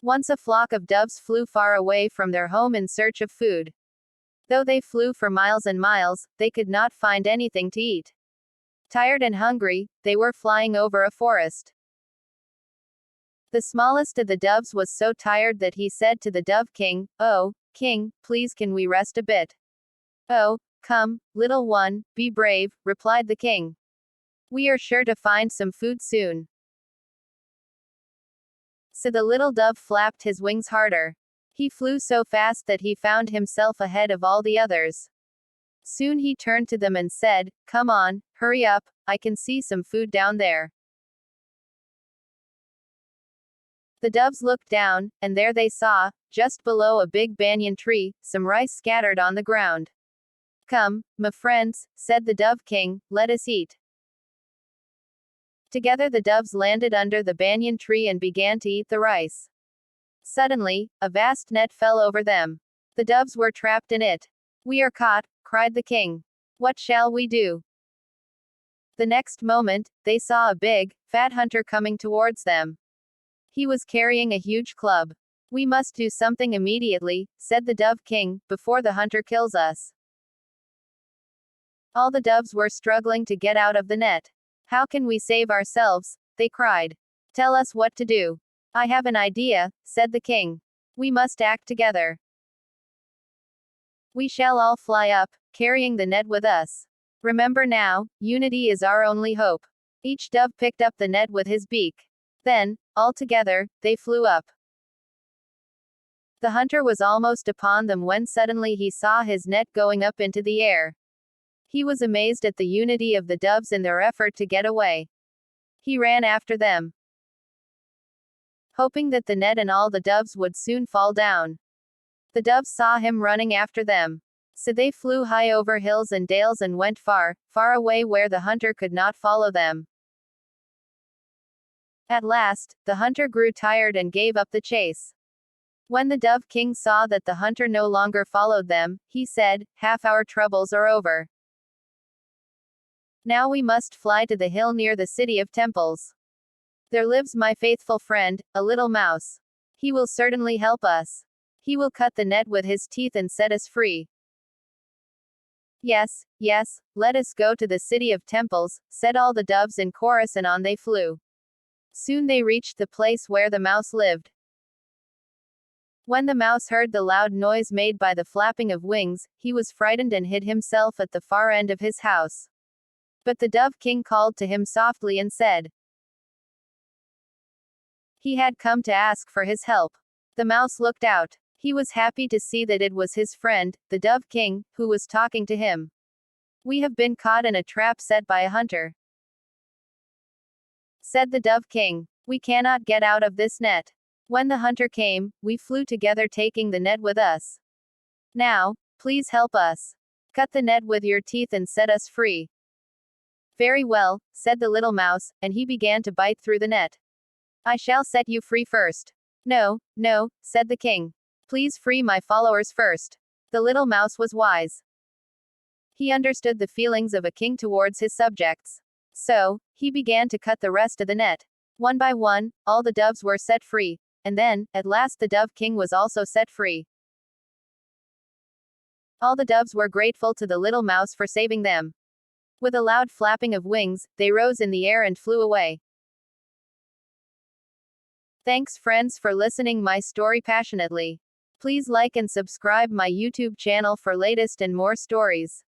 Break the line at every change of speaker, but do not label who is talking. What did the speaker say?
Once a flock of doves flew far away from their home in search of food. Though they flew for miles and miles, they could not find anything to eat. Tired and hungry, they were flying over a forest. The smallest of the doves was so tired that he said to the Dove King, "Oh, King, please can we rest a bit?" "Oh, come, little one, be brave," replied the king. "We are sure to find some food soon." So the little dove flapped his wings harder. He flew so fast that he found himself ahead of all the others. Soon he turned to them and said, "Come on, hurry up, I can see some food down there." The doves looked down, and there they saw, just below a big banyan tree, some rice scattered on the ground. "Come, my friends," said the Dove King, "let us eat." Together the doves landed under the banyan tree and began to eat the rice. Suddenly, a vast net fell over them. The doves were trapped in it. "We are caught," cried the king. "What shall we do?" The next moment, they saw a big, fat hunter coming towards them. He was carrying a huge club. "We must do something immediately," said the Dove King, "before the hunter kills us." All the doves were struggling to get out of the net. "How can we save ourselves?" they cried. "Tell us what to do." "I have an idea," said the king. "We must act together. We shall all fly up, carrying the net with us. Remember now, unity is our only hope." Each dove picked up the net with his beak. Then, all together, they flew up. The hunter was almost upon them when suddenly he saw his net going up into the air. He was amazed at the unity of the doves in their effort to get away. He ran after them, hoping that the net and all the doves would soon fall down. The doves saw him running after them. So they flew high over hills and dales and went far, far away where the hunter could not follow them. At last, the hunter grew tired and gave up the chase. When the Dove King saw that the hunter no longer followed them, he said, "Half our troubles are over. Now we must fly to the hill near the city of temples. There lives my faithful friend, a little mouse. He will certainly help us. He will cut the net with his teeth and set us free." "Yes, yes, let us go to the city of temples," said all the doves in chorus, and on they flew. Soon they reached the place where the mouse lived. When the mouse heard the loud noise made by the flapping of wings, he was frightened and hid himself at the far end of his house. But the Dove King called to him softly and said he had come to ask for his help. The mouse looked out. He was happy to see that it was his friend, the Dove King, who was talking to him. "We have been caught in a trap set by a hunter," said the Dove King. "We cannot get out of this net. When the hunter came, we flew together taking the net with us. Now, please help us. Cut the net with your teeth and set us free." "Very well," said the little mouse, and he began to bite through the net. "I shall set you free first." "No, no," said the king. "Please free my followers first." The little mouse was wise. He understood the feelings of a king towards his subjects. So, he began to cut the rest of the net. One by one, all the doves were set free. And then, at last the Dove King was also set free. All the doves were grateful to the little mouse for saving them. With a loud flapping of wings, they rose in the air and flew away. Thanks friends for listening my story passionately. Please like and subscribe my YouTube channel for latest and more stories.